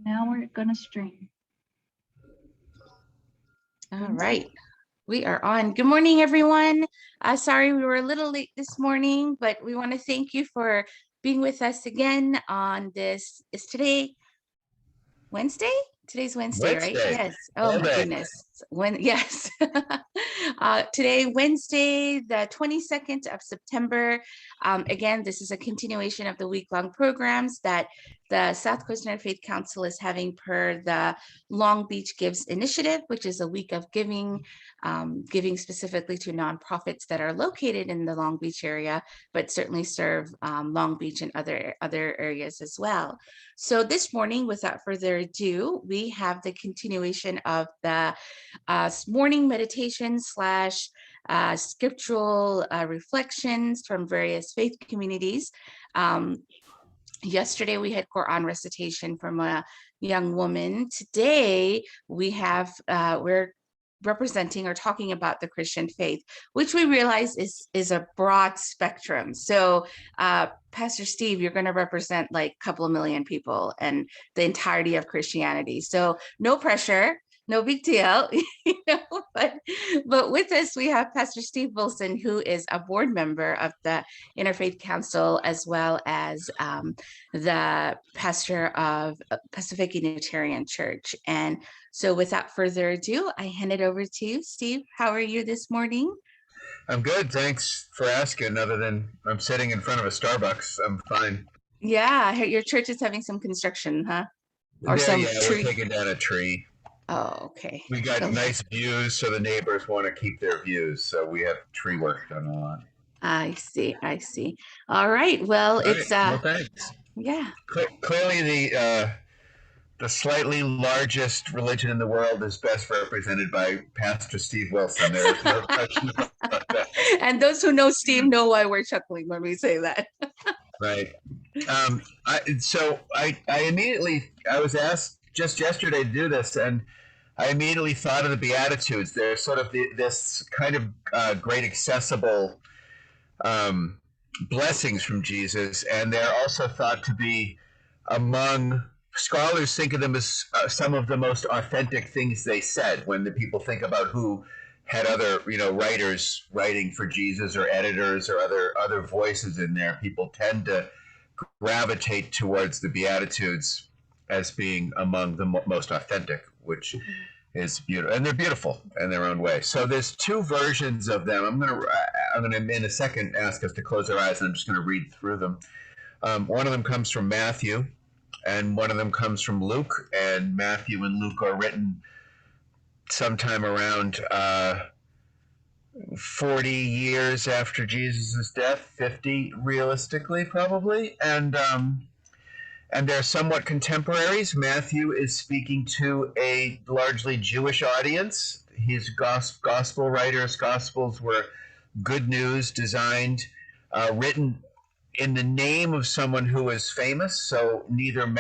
Now we're gonna stream. All right, we are on. Good morning, everyone. Sorry we were a little late this morning, but we want to thank you for being with us again on this. Is today Wednesday? Today's Wednesday, right? Yes. Oh my goodness. Yes. Today, Wednesday, the 22nd of September. Again, this is a continuation of the week-long programs that the South Coast Interfaith Council is having per the Long Beach Gives Initiative, which is a week of giving, giving specifically to nonprofits that are located in the Long Beach area, but certainly serve Long Beach and other areas as well. So this morning, without further ado, we have the continuation of the morning meditation slash scriptural reflections from various faith communities. Yesterday, we had Quran recitation from a young woman. Today, we have, we're representing or talking about the Christian faith, which we realize is a broad spectrum. So Pastor Steve, you're going to represent like a couple of million people and the entirety of Christianity. So no pressure, no big deal, you know, but with us, we have Pastor Steve Wilson, who is a board member of the Interfaith Council, as well as the pastor of Pacific Unitarian Church. And so without further ado, I hand it over to you. Steve, how are you this morning? I'm good. Thanks for asking. Other than I'm sitting in front of a Starbucks, I'm fine. Yeah, your church is having some construction, huh? Or some We're taking down a tree. Oh, okay. We got nice views, so the neighbors want to keep their views. So we have tree work done a lot. I see. All right. Well, it's well, thanks. Yeah. Clearly, the slightly largest religion in the world is best represented by Pastor Steve Wilson. There is no question about that. And those who know Steve know why we're chuckling when we say that. Right. I immediately, I was asked just yesterday to do this, and I immediately thought of the Beatitudes. They're sort of this kind of great accessible blessings from Jesus, and they're also thought to be among scholars think of them as some of the most authentic things they said. When the people think about who had other writers writing for Jesus or editors or other voices in there, people tend to gravitate towards the Beatitudes as being among the most authentic, which is beautiful, and they're beautiful in their own way. So there's two versions of them. I'm gonna in a second ask us to close our eyes, and I'm just gonna read through them. One of them comes from Matthew, and one of them comes from Luke. And Matthew and Luke are written sometime around 40 years after Jesus' death, 50 realistically, probably, and they're somewhat contemporaries. Matthew is speaking to a largely Jewish audience. His gospel writers' gospels were good news, designed, written in the name of someone who is famous. So neither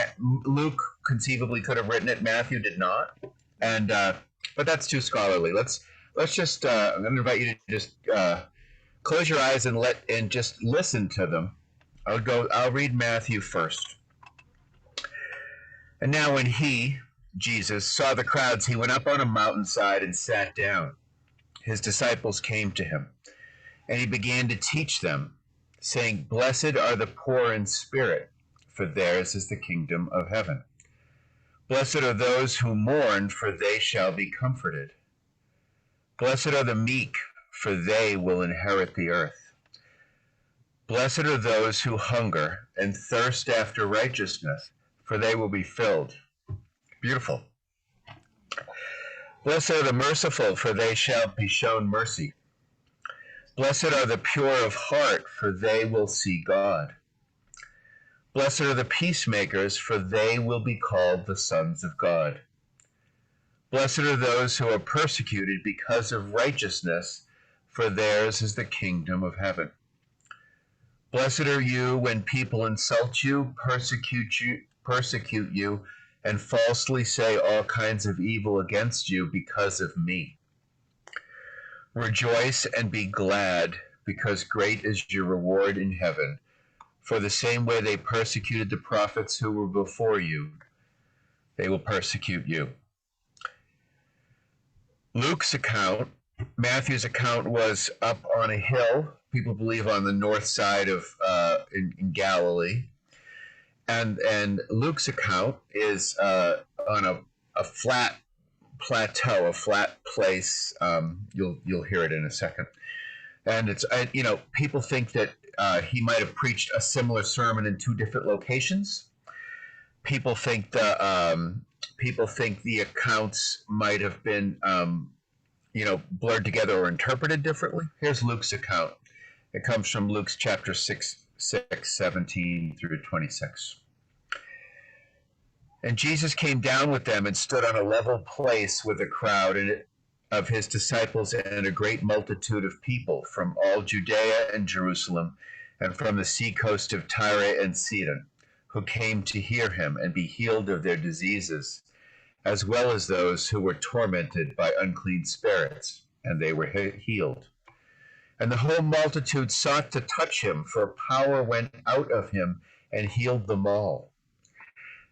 Luke conceivably could have written it. Matthew did not, and but that's too scholarly. Let's just. I'm going to invite you to just close your eyes and just listen to them. I'll read Matthew first. And now when he, Jesus, saw the crowds, he went up on a mountainside and sat down. His disciples came to him, and he began to teach them, saying, "Blessed are the poor in spirit, for theirs is the kingdom of heaven. Blessed are those who mourn, for they shall be comforted. Blessed are the meek, for they will inherit the earth. Blessed are those who hunger and thirst after righteousness, for they will be filled." Beautiful. Blessed are the merciful, for they shall be shown mercy. Blessed are the pure of heart, for they will see God. Blessed are the peacemakers, for they will be called the sons of God. Blessed are those who are persecuted because of righteousness, for theirs is the kingdom of heaven. Blessed are you when people insult you, persecute you, and falsely say all kinds of evil against you because of me. Rejoice and be glad, because great is your reward in heaven. For the same way they persecuted the prophets who were before you. they will persecute you. Luke's account, Matthew's account, was up on a hill, people believe on the north side of in Galilee. And Luke's account is on a flat plateau, a flat place. You'll hear it in a second. And it's people think that he might have preached a similar sermon in two different locations. People think the accounts might have been blurred together or interpreted differently. Here's Luke's account. It comes from Luke's chapter 6:17 through 26. And Jesus came down with them and stood on a level place with a crowd of his disciples and a great multitude of people from all Judea and Jerusalem and from the seacoast of Tyre and Sidon, who came to hear him and be healed of their diseases, as well as those who were tormented by unclean spirits, and they were healed. And the whole multitude sought to touch him, for power went out of him and healed them all.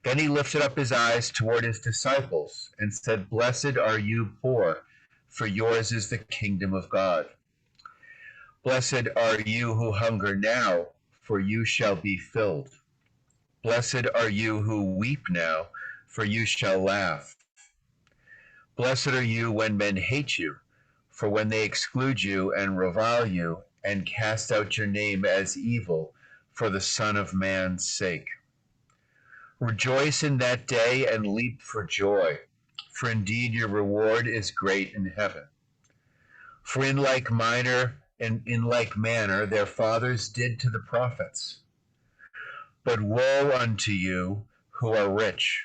Then he lifted up his eyes toward his disciples and said, "Blessed are you poor, for yours is the kingdom of God. Blessed are you who hunger now, for you shall be filled. Blessed are you who weep now, for you shall laugh. Blessed are you when men hate you, for when they exclude you and revile you and cast out your name as evil for the Son of Man's sake. Rejoice in that day and leap for joy, for indeed your reward is great in heaven. For in like manner their fathers did to the prophets. But woe unto you who are rich,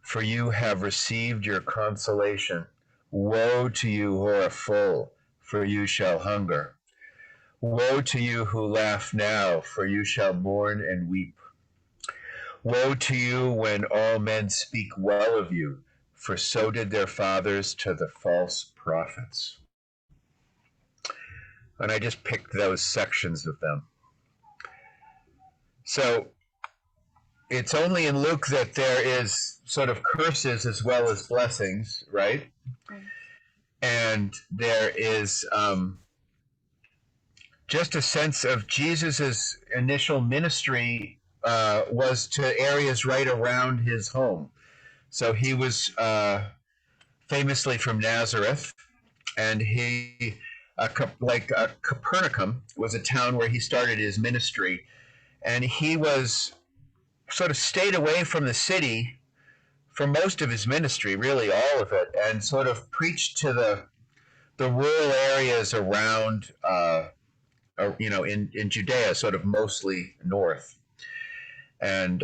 for you have received your consolation. Woe to you who are full, for you shall hunger. Woe to you who laugh now, for you shall mourn and weep. Woe to you when all men speak well of you, for so did their fathers to the false prophets." And I just picked those sections of them. So it's only in Luke that there is sort of curses as well as blessings, right? And there is just a sense of Jesus's initial ministry was to areas right around his home. So he was famously from Nazareth, and he, Capernaum was a town where he started his ministry, and he was sort of stayed away from the city for most of his ministry, really all of it, and sort of preached to the rural areas around, in Judea, sort of mostly north. And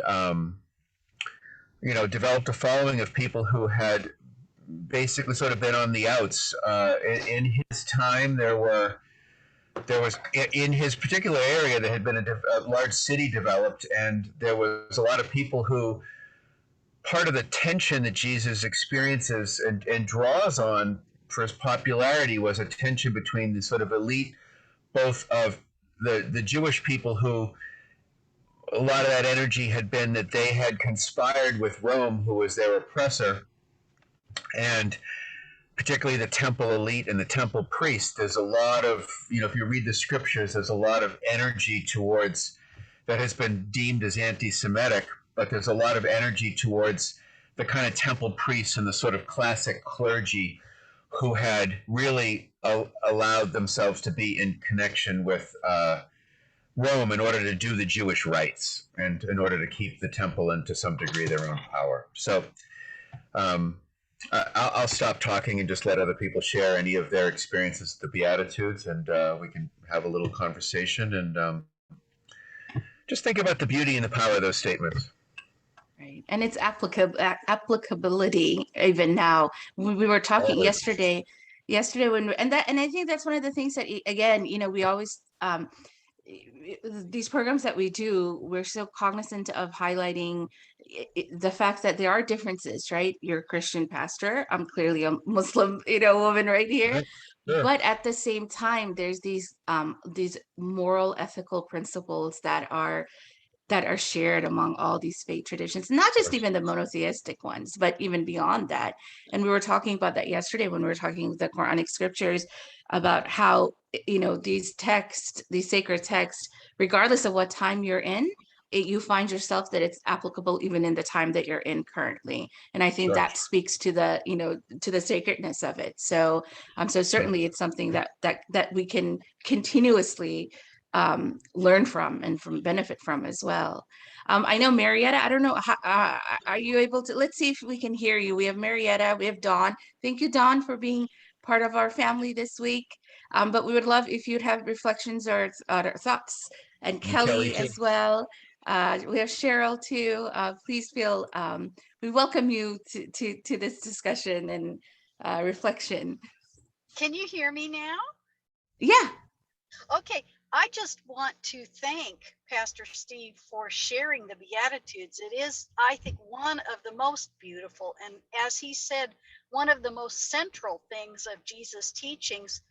developed a following of people who had basically sort of been on the outs. In his time, there was in his particular area there had been a large city developed, and there was a lot of people who, part of the tension that Jesus experiences and draws on for his popularity was a tension between the sort of elite, both of the Jewish people, who a lot of that energy had been that they had conspired with Rome, who was their oppressor, and particularly the temple elite and the temple priests. There's a lot of, if you read the scriptures, there's a lot of energy towards that has been deemed as anti-Semitic, but there's a lot of energy towards the kind of temple priests and the sort of classic clergy who had really allowed themselves to be in connection with Rome in order to do the Jewish rites and in order to keep the temple and to some degree their own power. So I'll stop talking and just let other people share any of their experiences with the Beatitudes, and we can have a little conversation and just think about the beauty and the power of those statements. Right. And its applicability even now. We were talking yesterday and I think that's one of the things that, again, we always these programs that we do, we're so cognizant of highlighting the fact that there are differences, right? You're a Christian pastor. I'm clearly a Muslim, woman right here. Right. Sure. But at the same time, there's these moral, ethical principles that are that are shared among all these faith traditions, not just even the monotheistic ones, but even beyond that. And we were talking about that yesterday when we were talking the Quranic scriptures about how, these texts, these sacred texts, regardless of what time you're in, you find yourself that it's applicable even in the time that you're in currently. And I think Sure. that speaks to the, to the sacredness of it. So, so certainly it's something that we can continuously learn from and benefit from as well. I know Marietta, I don't know, are you able to, let's see if we can hear you. We have Marietta, we have Dawn. Thank you, Dawn, for being part of our family this week. But we would love if you'd have reflections or thoughts, and Kelly Kelly too. as well. We have Cheryl too. Please feel, we welcome you to this discussion and reflection. Can you hear me now? Yeah. Okay, I just want to thank Pastor Steve for sharing the Beatitudes. It is, I think, one of the most beautiful, and as he said, one of the most central things of Jesus' teachings.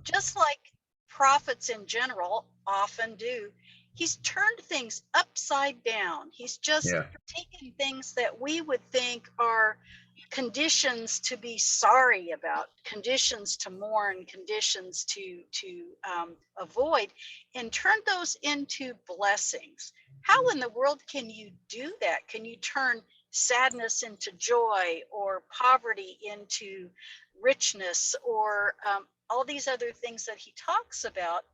Just like prophets in general often do, he's turned things upside down. He's just taken things that we would think are conditions to be sorry about, conditions to mourn, conditions to avoid, and turn those into blessings. How in the world can you do that? Can you turn sadness into joy, or poverty into richness, or all these other things that he talks about?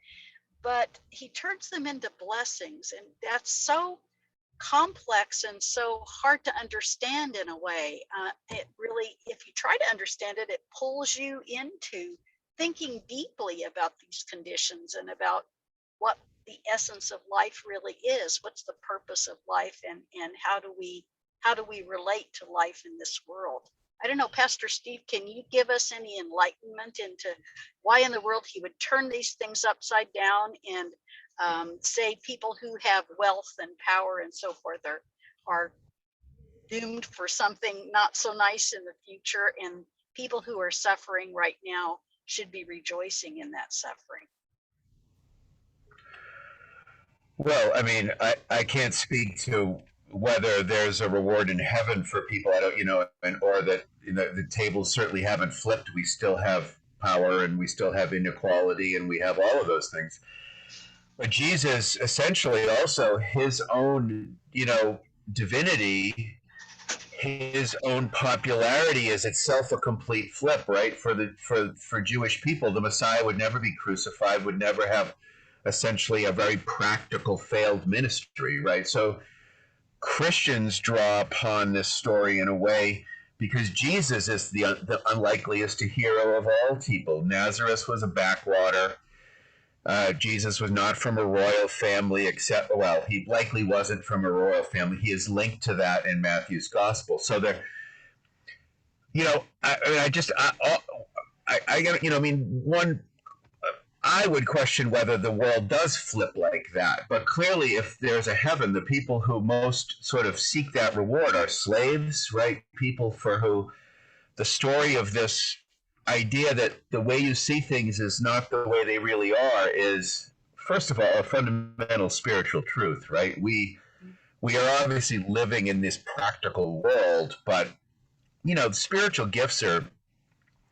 But he turns them into blessings, and that's so complex and so hard to understand in a way. It really, if you try to understand it, it pulls you into thinking deeply about these conditions and about what the essence of life really is. What's the purpose of life, and how do we relate to life in this world? I don't know, Pastor Steve, can you give us any enlightenment into why in the world he would turn these things upside down and say people who have wealth and power and so forth are doomed for something not so nice in the future, and people who are suffering right now should be rejoicing in that suffering? Well, I mean, I can't speak to whether there's a reward in heaven for people. I don't, or that the tables certainly haven't flipped. We still have power, and we still have inequality, and we have all of those things. But Jesus, essentially, also his own, divinity, his own popularity is itself a complete flip, right? For Jewish people, the Messiah would never be crucified, would never have essentially a very practical failed ministry, right? So Christians draw upon this story in a way because Jesus is the unlikeliest hero of all people. Nazareth was a backwater. Jesus was not from a royal family, except, well, he likely wasn't from a royal family. He is linked to that in Matthew's gospel. So there, I would question whether the world does flip like that. But clearly, if there's a heaven, the people who most sort of seek that reward are slaves, right? People for who the story of this idea that the way you see things is not the way they really are is, first of all, a fundamental spiritual truth, right? We are obviously living in this practical world, but the spiritual gifts are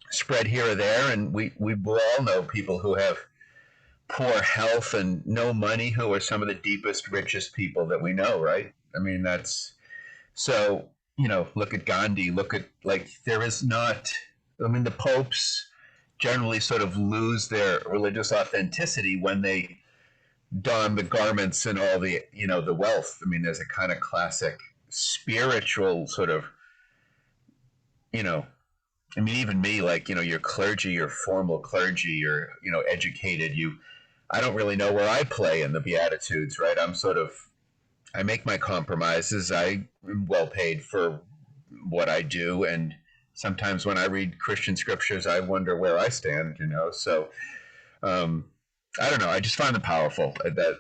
spread here or there, and we all know people who have poor health and no money who are some of the deepest, richest people that we know, right? I mean, that's so, look at Gandhi, there is not, the popes generally sort of lose their religious authenticity when they don the garments and all the, the wealth. I mean, there's a kind of classic spiritual sort of, even me, you're clergy, you're formal clergy, you're, educated, I don't really know where I play in the Beatitudes, right? I make my compromises. I am well paid for what I do, and sometimes when I read Christian scriptures, I wonder where I stand. So I don't know. I just find them powerful.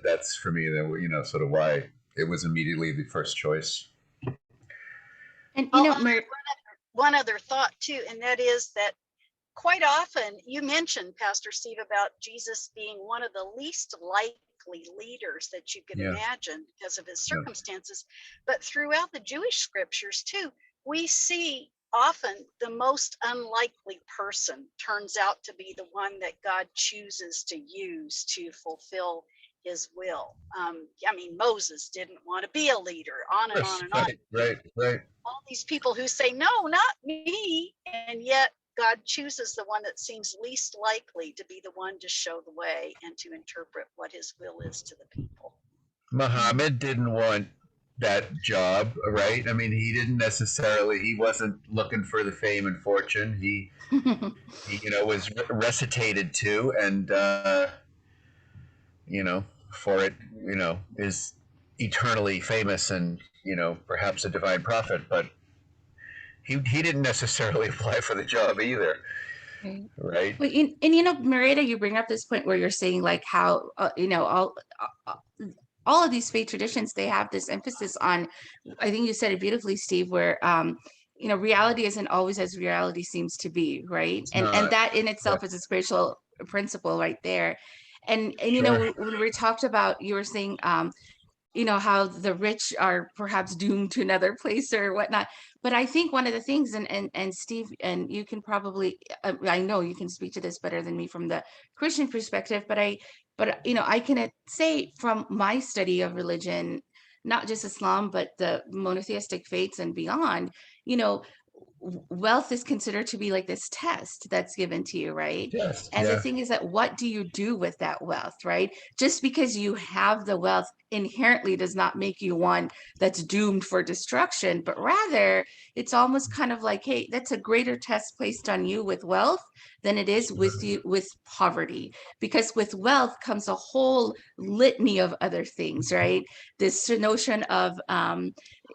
That's for me. That sort of why it was immediately the first choice. And one other thought too, and that is that quite often you mentioned, Pastor Steve, about Jesus being one of the least liked unlikely leaders that you could Yeah. imagine because of his Yeah. circumstances. But throughout the Jewish scriptures too, we see often the most unlikely person turns out to be the one that God chooses to use to fulfill his will. I mean, Moses didn't want to be a leader, on and on and on. Right. All these people who say, no, not me. And yet God chooses the one that seems least likely to be the one to show the way and to interpret what his will is to the people. Muhammad didn't want that job, right? I mean, he wasn't looking for the fame and fortune. He was recitated to, and for it, is eternally famous and, perhaps a divine prophet, but he didn't necessarily apply for the job either, Right. right? Well, Marita, you bring up this point where you're saying like how, uh, all of these faith traditions, they have this emphasis on, I think you said it beautifully, Steve, where, reality isn't always as reality seems to be, right? It's And not. that in Yeah. itself is a spiritual principle right there. And Sure. when we talked about, you were saying, how the rich are perhaps doomed to another place or whatnot. But I think one of the things, and Steve, and you can probably, I know you can speak to this better than me from the Christian perspective, but I can say from my study of religion, not just Islam, but the monotheistic faiths and beyond, wealth is considered to be like this test that's given to you, right? Yes. And the Yeah. thing is that what do you do with that wealth, right? Just because you have the wealth inherently does not make you one that's doomed for destruction, but rather it's almost kind of like, hey, that's a greater test placed on you with wealth than it is with you with poverty, because with wealth comes a whole litany of other things, right? This notion of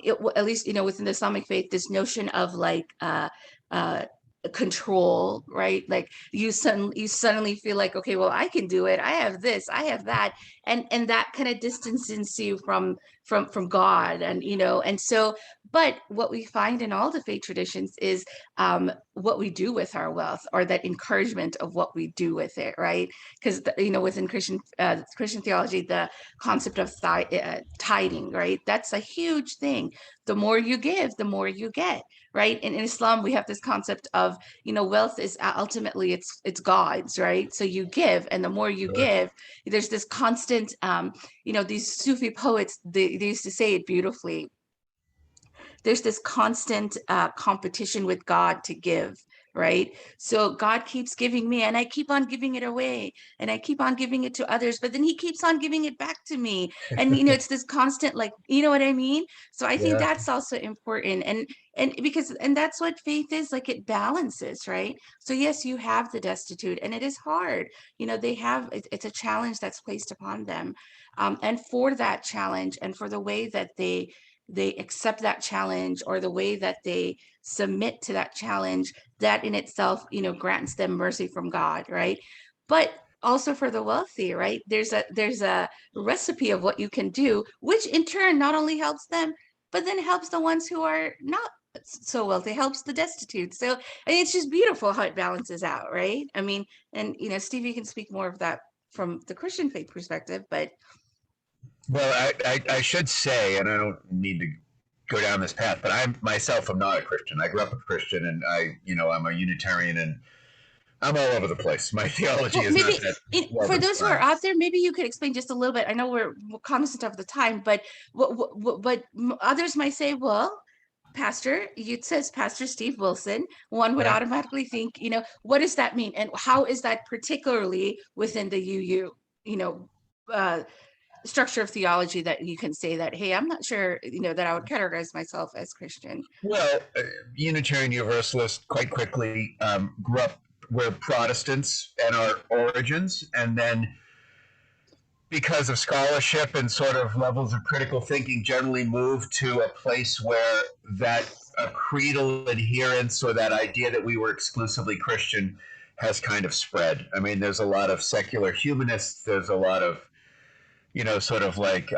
at least within the Islamic faith, this notion of like uh control, right? Like you suddenly feel like, okay, well, I can do it, I have this, I have that, and that kind of distances you from God. And and so, but what we find in all the faith traditions is what we do with our wealth, or that encouragement of what we do with it, right? Because within Christian theology, the concept of tithing, right? That's a huge thing. The more you give, the more you get, right? And in Islam, we have this concept of, wealth is ultimately it's God's, right? So you give, and the more you Sure. give, there's this constant, these Sufi poets, they used to say it beautifully. There's this constant competition with God to give, right? So God keeps giving me, and I keep on giving it away, and I keep on giving it to others, but then he keeps on giving it back to me. And it's this constant, like, you know what I mean? So I think Yeah. that's also important. And that's what faith is, like, it balances, right? So yes, you have the destitute, and it is hard. It's a challenge that's placed upon them. And for that challenge, and for the way that they accept that challenge, or the way that they submit to that challenge, that in itself, grants them mercy from God, right? But also for the wealthy, right? There's a recipe of what you can do, which in turn not only helps them, but then helps the ones who are not so wealthy, helps the destitute. So it's just beautiful how it balances out, right? I mean, and Steve, you can speak more of that from the Christian faith perspective, but Well, I should say, and I don't need to go down this path, but I myself am not a Christian. I grew up a Christian, and I'm a Unitarian, and I'm all over the place. My theology well, is not maybe that well for those who are defined. out there, maybe you could explain just a little bit. I know we're cognizant of the time, but what others might say, well, Pastor, it says Pastor Steve Wilson. One would Yeah. automatically think, what does that mean, and how is that particularly within the you know, uh, structure of theology, that you can say that, hey, I'm not sure, that I would categorize myself as Christian. Well, Unitarian Universalist quite quickly grew up. We're Protestants in our origins, and then because of scholarship and sort of levels of critical thinking, generally moved to a place where that creedal adherence, or that idea that we were exclusively Christian, has kind of spread. I mean, there's a lot of secular humanists. There's a lot of sort of like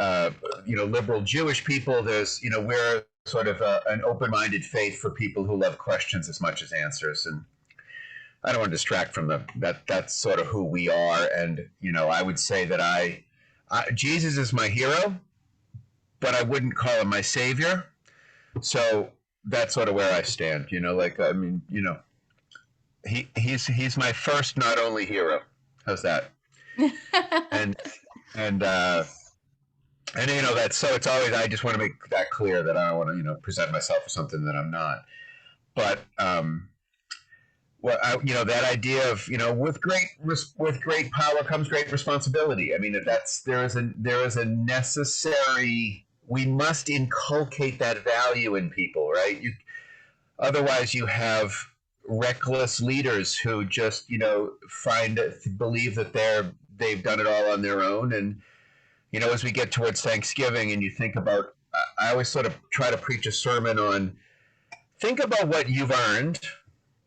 liberal Jewish people. We're sort of an open-minded faith for people who love questions as much as answers. And I don't want to distract from that's sort of who we are. And I would say that Jesus is my hero, but I wouldn't call him my savior. So that's sort of where I stand. Like, I mean, he's my first, not only hero. How's that? And and that's so. It's always, I just want to make that clear that I don't want to present myself as something that I'm not. But that idea of with great power comes great responsibility. I mean, there is a necessary. We must inculcate that value in people, right? Otherwise, you have reckless leaders who just believe that they've done it all on their own. And as we get towards Thanksgiving, and you think about, I always sort of try to preach a sermon on, think about what you've earned,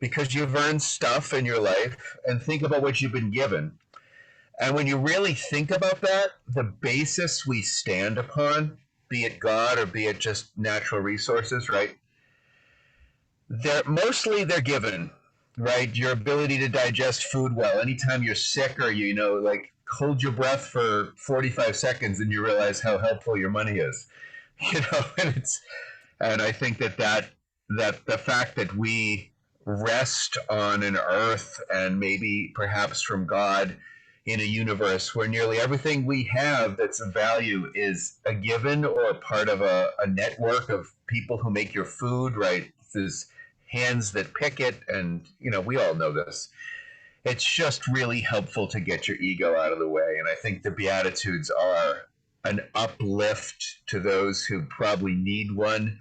because you've earned stuff in your life, and think about what you've been given. And when you really think about that, the basis we stand upon, be it God or be it just natural resources, right? They're given, right? Your ability to digest food well. Anytime you're sick, or like, hold your breath for 45 seconds and you realize how helpful your money is. And I think that the fact that we rest on an earth, and maybe perhaps from God, in a universe where nearly everything we have that's of value is a given or part of a network of people who make your food, right? There's hands that pick it, and we all know this. It's just really helpful to get your ego out of the way. And I think the Beatitudes are an uplift to those who probably need one,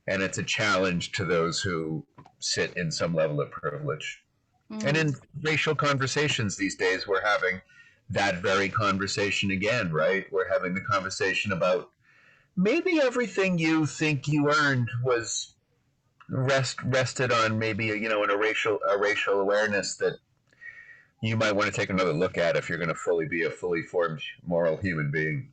and it's a challenge to those who sit in some level of privilege. And in racial conversations these days, we're having that very conversation again, right? We're having the conversation about maybe everything you think you earned was rested on maybe a racial awareness that you might want to take another look at if you're going to be a fully formed moral human being.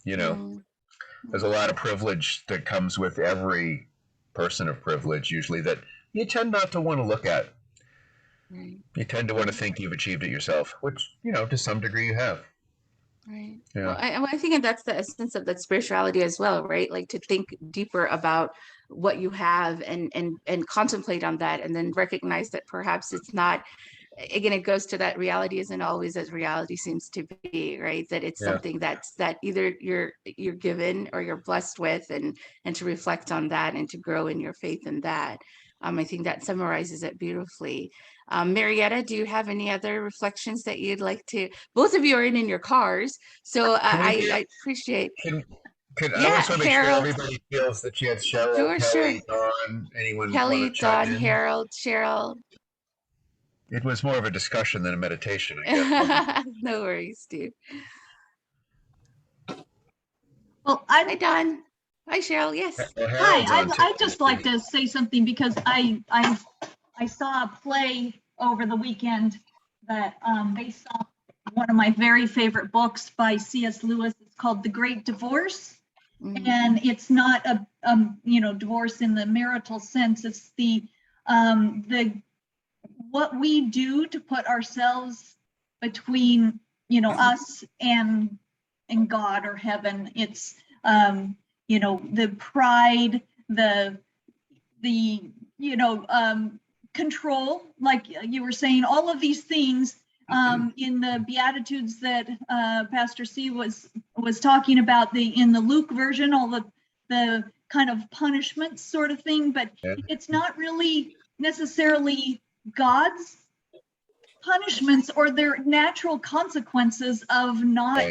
There's a lot of privilege that comes with every person of privilege, usually, that you tend not to want to look at. Right. You tend to want to think you've achieved it yourself, which, to some degree you have. Right. Yeah. Well, I think that's the essence of that spirituality as well, right? Like, to think deeper about what you have, and contemplate on that, and then recognize that perhaps it's not, again, it goes to that reality isn't always as reality seems to be, right? That it's something that either you're given or you're blessed with, and to reflect on that and to grow in your faith in that. I think that summarizes it beautifully. Marietta, do you have any other reflections that you'd like to? Both of you are in your cars, so I appreciate. I Yeah, just want to make sure everybody feels the chance. Cheryl, Kelly, Dawn, anyone Kelly, want to chime Dawn, in? Harold, Cheryl. It was more of a discussion than a meditation, I guess. No worries, Steve. Well, Hi, Dawn. Hi, Cheryl. Yes. Hi. I'd just like to say something, because I saw a play over the weekend that based on one of my very favorite books by C.S. Lewis. It's called The Great Divorce. Mm-hmm. And it's not a divorce in the marital sense. It's the what we do to put ourselves between us and God or heaven. It's the pride, the control, like you were saying, all of these things in the Beatitudes that Pastor C was talking about, in the Luke version, all the kind of punishments sort of thing, but it's not really necessarily God's punishments or their natural consequences of not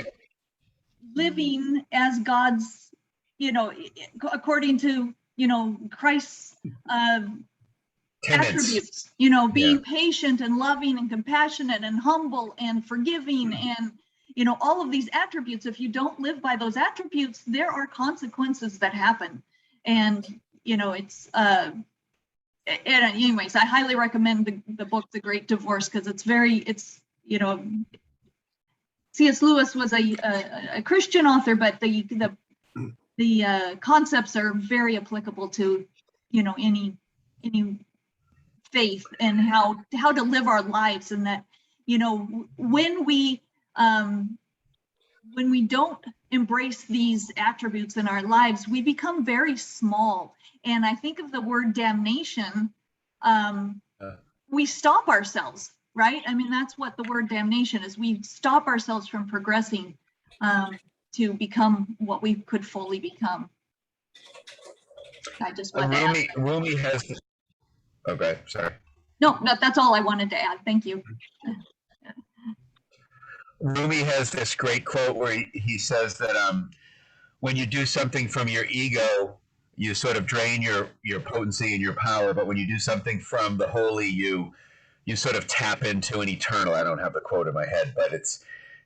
living as God's, according to, Christ's attributes, being patient and loving and compassionate and humble and forgiving and, all of these attributes. If you don't live by those attributes, there are consequences that happen. And, it's, anyways, I highly recommend the book, The Great Divorce, because it's C.S. Lewis was a Christian author, but the concepts are very applicable to, any faith and how to live our lives. And that, when we when we don't embrace these attributes in our lives, we become very small. And I think of the word damnation, we stop ourselves, right? I mean, that's what the word damnation is. We stop ourselves from progressing to become what we could fully become. I just want to add. Rumi has. Okay, sorry. No, that's all I wanted to add. Thank you. Rumi has this great quote where he says that when you do something from your ego, you sort of drain your potency and your power, but when you do something from the holy, you sort of tap into an eternal. I don't have the quote in my head, but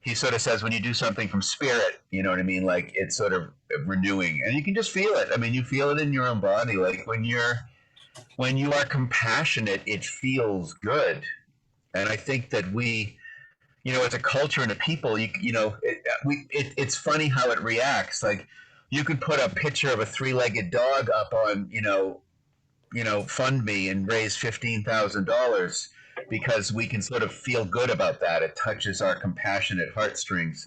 he sort of says when you do something from spirit, you know what I mean? Like it's sort of renewing, and you can just feel it. I mean, you feel it in your own body. Like when you are compassionate, it feels good. And I think that we, as a culture and a people, it's funny how it reacts. Like you could put a picture of a three-legged dog up on, Fund Me and raise $15,000 because we can sort of feel good about that. It touches our compassionate heartstrings.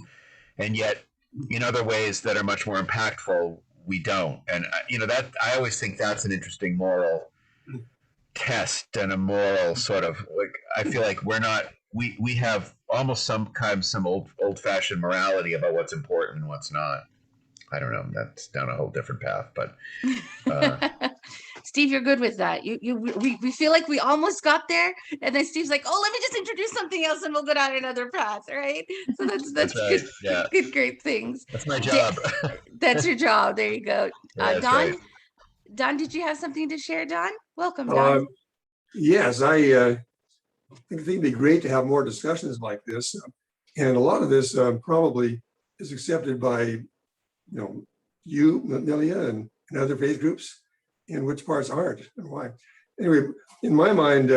And yet in other ways that are much more impactful, we don't. And, that I always think that's an interesting moral test and a moral sort of like, I feel like we have almost sometimes some old-fashioned morality about what's important and what's not. I don't know. That's down a whole different path, but Steve, you're good with that. We feel like we almost got there, and then Steve's like, "Oh, let me just introduce something else, and we'll go down another path." Right? So that's right. good, Yeah. good, great things. That's my job. That's your job. There you go. Yeah, Don, right. Don, did you have something to share? Don, welcome, Don. Yes, I think it'd be great to have more discussions like this, and a lot of this probably is accepted by you, Nelia, and other faith groups, and which parts aren't and why. Anyway, in my mind,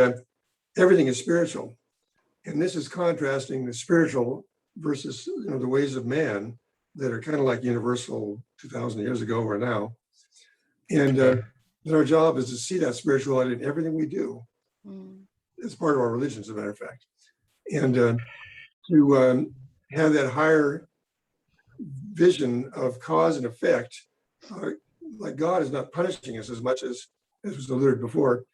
everything is spiritual, and this is contrasting the spiritual versus the ways of man that are kind of like universal 2,000 years ago or now, and our job is to see that spirituality in everything we do. It's part of our religion, as a matter of fact, and to have that higher vision of cause and effect, like God is not punishing us as much as was alluded before.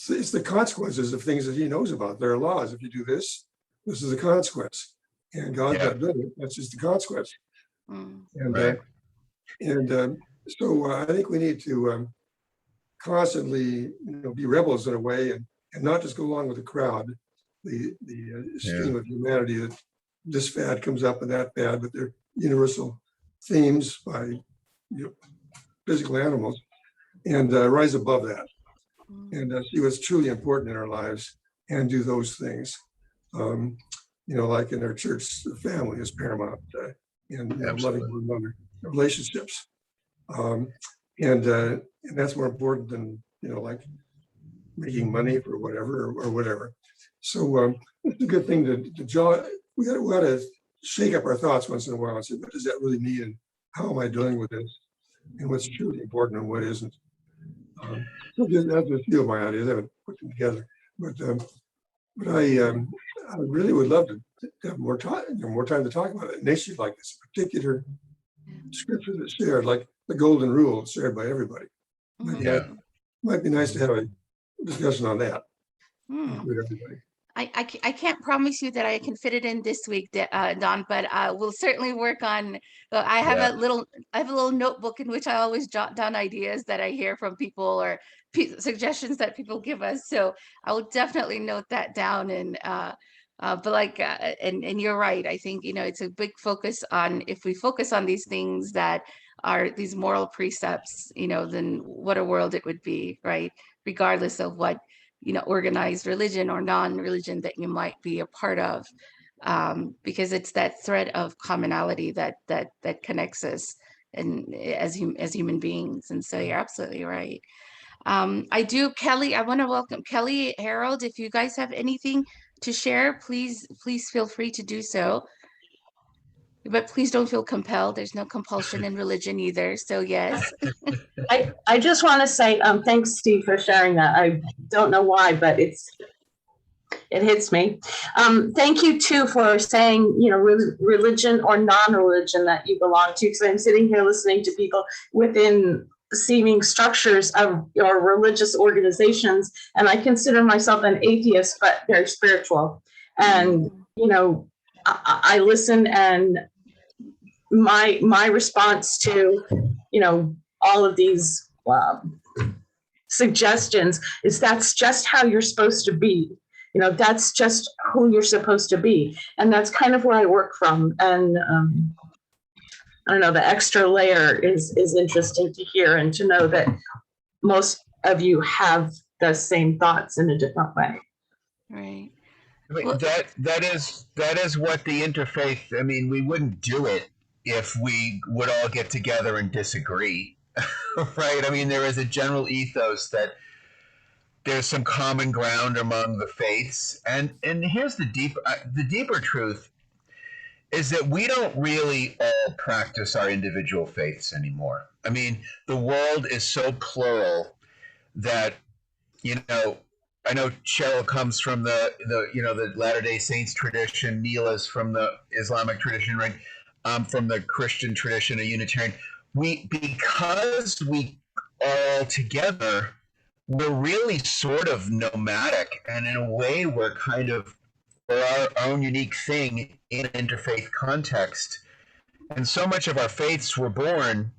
It's the consequences of things that he knows about. There are laws. If you do this, this is a consequence. And God's not doing it. That's just the consequence. And right. So I think we need to constantly be rebels in a way and not just go along with the crowd, the scheme of humanity that this fad comes up and that fad, but they're universal themes by physical animals, and rise above that and see what's truly important in our lives and do those things. Like in our church, the family is paramount, and loving one another, relationships, and that's more important than like making money for whatever or whatever. So it's a good thing to draw. We got to shake up our thoughts once in a while and say, what does that really mean, and how am I dealing with this, and what's truly important and what isn't. So that's a few of my ideas. I haven't put them together, but I really would love to have more time to talk about it. An issue like this, particular scripture that's shared, like the golden rule shared by everybody. Might be nice to have a discussion on that with everybody. I can't promise you that I can fit it in this week, Don, but we'll certainly work on. I have a little notebook in which I always jot down ideas that I hear from people or suggestions that people give us. So I will definitely note that down. And and you're right. I think it's a big focus on, if we focus on these things that are these moral precepts, then what a world it would be, right? Regardless of what organized religion or non-religion that you might be a part of, because it's that thread of commonality that connects us and as human beings. And so you're absolutely right. Kelly, I want to welcome Kelly, Harold. If you guys have anything to share, please feel free to do so. But please don't feel compelled. There's no compulsion in religion either. So yes. I just want to say thanks, Steve, for sharing that. I don't know why, but It hits me. Thank you too for saying, religion or non-religion that you belong to, because I'm sitting here listening to people within seeming structures of your religious organizations, and I consider myself an atheist, but very spiritual. And I listen, and my response to all of these suggestions is that's just how you're supposed to be. That's just who you're supposed to be. And that's kind of where I work from. And I don't know, the extra layer is interesting to hear, and to know that most of you have the same thoughts in a different way. Right. I mean, Well, that is what the interfaith. I mean, we wouldn't do it if we would all get together and disagree, right? I mean, there is a general ethos that there's some common ground among the faiths, and here's the deeper truth is that we don't really all practice our individual faiths anymore. I mean, the world is so plural that I know Cheryl comes from the Latter-day Saints tradition. Neela's from the Islamic tradition, right? From the Christian tradition, a Unitarian. Because we are all together, we're really sort of nomadic, and in a way, we're our own unique thing in an interfaith context. And so much of our faiths were born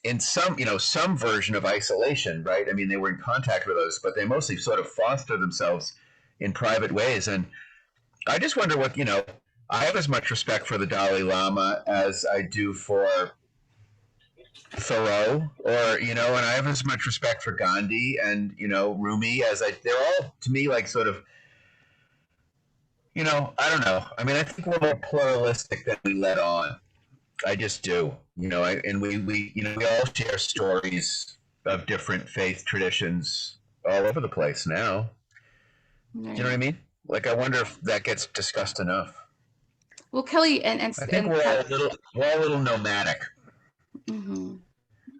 in some version of isolation, right? I mean, they were in contact with us, but they mostly sort of foster themselves in private ways. And I just wonder I have as much respect for the Dalai Lama as I do for Thoreau, and I have as much respect for Gandhi and, Rumi they're all, to me, like sort of, I don't know. I mean, I think we're more pluralistic than we let on. I just do, and we all share stories of different faith traditions all over the place now. right. Do you know what I mean? Like, I wonder if that gets discussed enough. Well, Kelly, and I think we're all a little nomadic. Mm-hmm.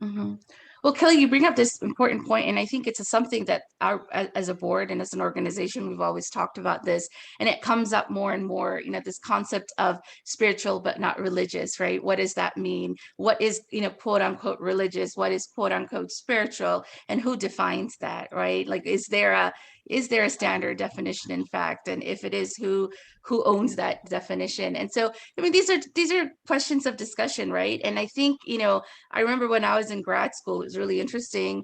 Mm-hmm. Well, Kelly, you bring up this important point, and I think it's something that as a board and as an organization, we've always talked about this, and it comes up more and more, this concept of spiritual but not religious, right? What does that mean? What is, quote unquote religious? What is quote unquote spiritual? And who defines that, right? Like, is there a standard definition, in fact? And if it is, who owns that definition? And so, I mean, these are questions of discussion, right? And I think, I remember when I was in grad school, it was really interesting,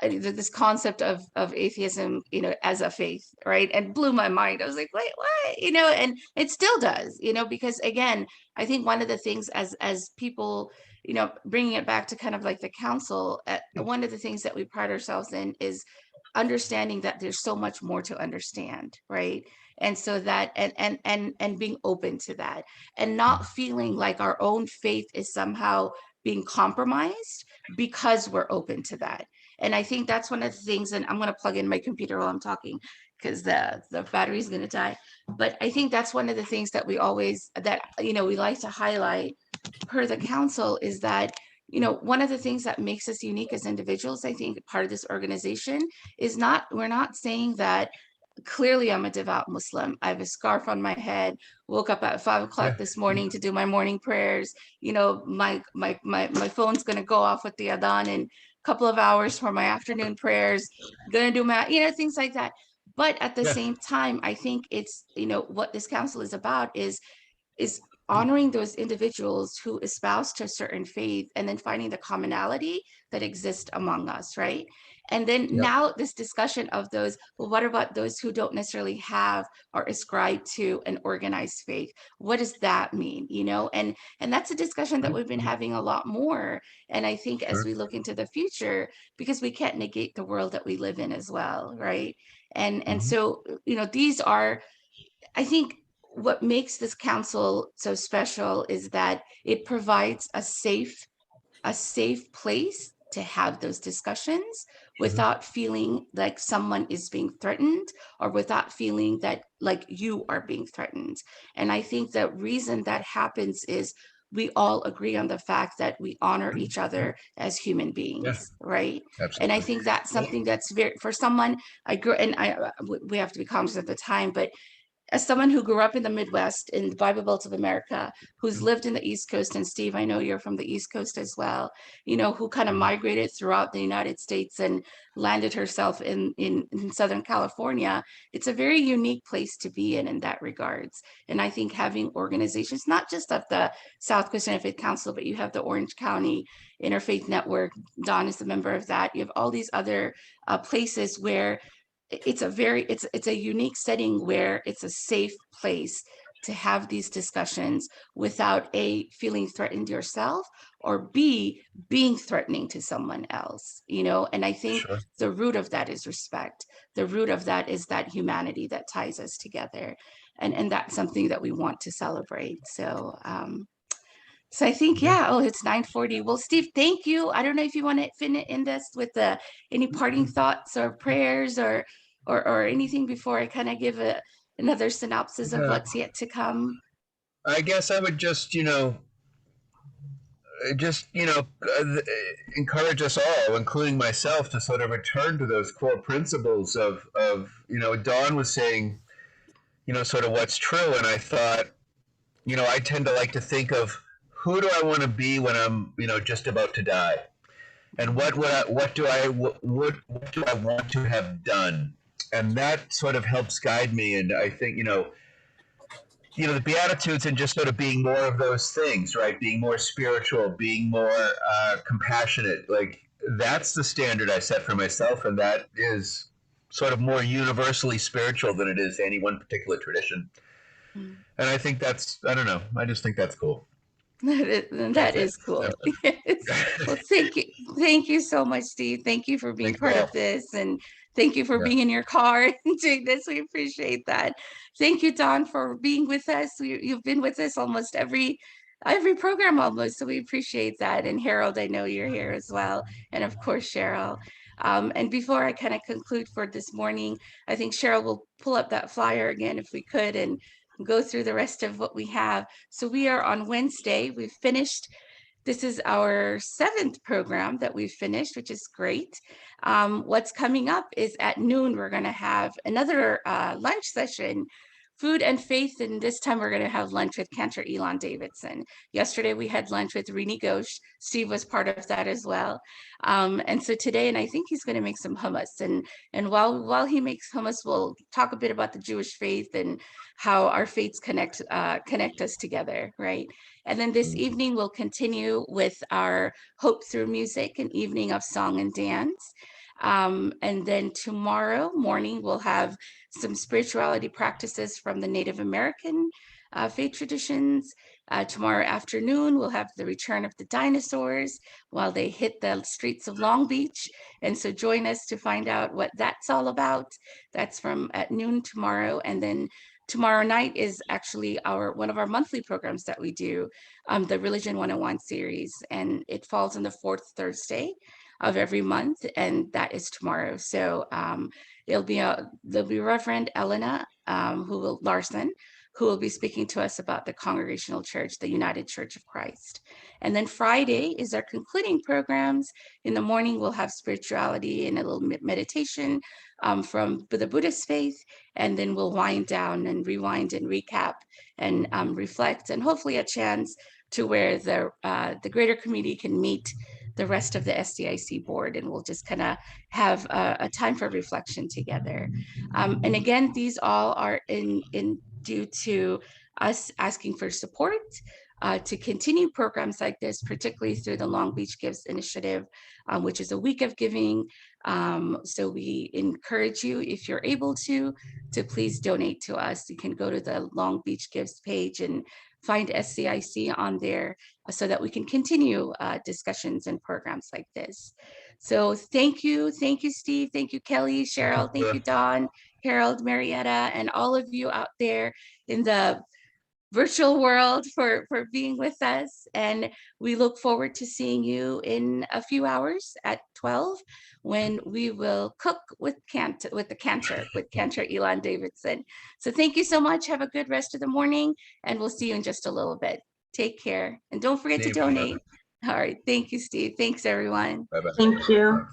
this concept of atheism, as a faith, right? And blew my mind. I was like, wait, what? And it still does, because again, I think one of the things as people, bringing it back to kind of like the council, one of the things that we pride ourselves in is understanding that there's so much more to understand, right? And so that and being open to that, and not feeling like our own faith is somehow being compromised because we're open to that. And I think that's one of the things, and I'm going to plug in my computer while I'm talking because the battery is going to die. But I think that's one of the things that we like to highlight per the council, is that one of the things that makes us unique as individuals, I think part of this organization is we're not saying that clearly I'm a devout Muslim. I have a scarf on my head, woke up at 5 o'clock this morning to do my morning prayers. My phone's going to go off with the adhan in a couple of hours for my afternoon prayers, going to do my, things like that. But at the same time, I think it's, what this council is about is honoring those individuals who espouse to a certain faith, and then finding the commonality that exists among us, right? And then now this discussion of those, well, what about those who don't necessarily have or ascribe to an organized faith? What does that mean? And that's a discussion that we've been having a lot more. And I think as we look into the future, because we can't negate the world that we live in as well, right? And so, these are, I think, what makes this council so special is that it provides a safe place to have those discussions without feeling like someone is being threatened, or without feeling that like you are being threatened. And I think the reason that happens is we all agree on the fact that we honor each other as human beings, right? Absolutely. And I think that's something that's very, for someone, we have to be conscious of the time, but as someone who grew up in the Midwest, in the Bible Belt of America, who's lived in the East Coast, and Steve, I know you're from the East Coast as well, who kind of migrated throughout the United States and landed herself in Southern California, it's a very unique place to be in that regards. And I think having organizations, not just of the Southwest Interfaith Council, but you have the Orange County Interfaith Network, Don is a member of that, you have all these other places where it's a unique setting where it's a safe place to have these discussions without A, feeling threatened yourself, or B, being threatening to someone else, and I think Sure. the root of that is respect. The root of that is that humanity that ties us together, and that's something that we want to celebrate. So I think, it's 9:40. Well, Steve, thank you. I don't know if you want to end us with any parting thoughts or prayers or anything before I kind of give another synopsis of what's yet to come. I guess I would just, encourage us all, including myself, to sort of return to those core principles of Dawn was saying, sort of what's true. And I thought, I tend to like to think of who do I want to be when I'm, just about to die, and what do I want to have done, and that sort of helps guide me. And I think, the Beatitudes and just sort of being more of those things, right? Being more spiritual, being more compassionate, like that's the standard I set for myself, and that is sort of more universally spiritual than it is any one particular tradition. And I think I don't know, I just think that's cool. That is cool. Yes. Well, thank you so much, Steve. Thank you for being part of this, and thank you for being in your car and doing this. We appreciate that. Thank you, Don, for being with us. You've been with us almost every program almost, so we appreciate that. And Harold, I know you're here as well, and of course Cheryl. And before I kind of conclude for this morning, I think Cheryl will pull up that flyer again if we could, and go through the rest of what we have. So we are on Wednesday. We've finished. This is our 7th program that we've finished, which is great. What's coming up is at noon, we're going to have another lunch session, Food and Faith, and this time we're going to have lunch with Cantor Elon Davidson. Yesterday we had lunch with Rini Ghosh. Steve was part of that as well. And so today, and I think he's going to make some hummus. And while he makes hummus, we'll talk a bit about the Jewish faith and how our faiths connect us together, right? And then this evening we'll continue with our Hope Through Music, an evening of song and dance. And then tomorrow morning, we'll have some spirituality practices from the Native American faith traditions. Tomorrow afternoon, we'll have the return of the dinosaurs while they hit the streets of Long Beach. And so join us to find out what that's all about. That's from at noon tomorrow. And then tomorrow night is actually one of our monthly programs that we do, the Religion 101 series, and it falls on the 4th Thursday of every month, and that is tomorrow. So there'll be Reverend Elena Larson, who will be speaking to us about the Congregational Church, the United Church of Christ. And then Friday is our concluding programs. In the morning, we'll have spirituality and a little meditation from the Buddhist faith, and then we'll wind down and rewind and recap and reflect, and hopefully a chance to where the greater community can meet the rest of the SDIC board, and we'll just kind of have a time for reflection together. And again, these all are in due to us asking for support to continue programs like this, particularly through the Long Beach Gives Initiative, which is a week of giving. So we encourage you, if you're able to please donate to us. You can go to the Long Beach Gives page and find SCIC on there so that we can continue discussions and programs like this. So thank you, Steve, thank you, Kelly, Cheryl, thank you, Dawn, Harold, Marietta, and all of you out there in the virtual world for being with us. And we look forward to seeing you in a few hours at 12 when we will cook with Cantor Elon Davidson. So thank you so much. Have a good rest of the morning, and we'll see you in just a little bit. Take care. And don't forget to Same to you. donate. All right. Thank you, Steve. Thanks, everyone. Bye-bye. Thank you.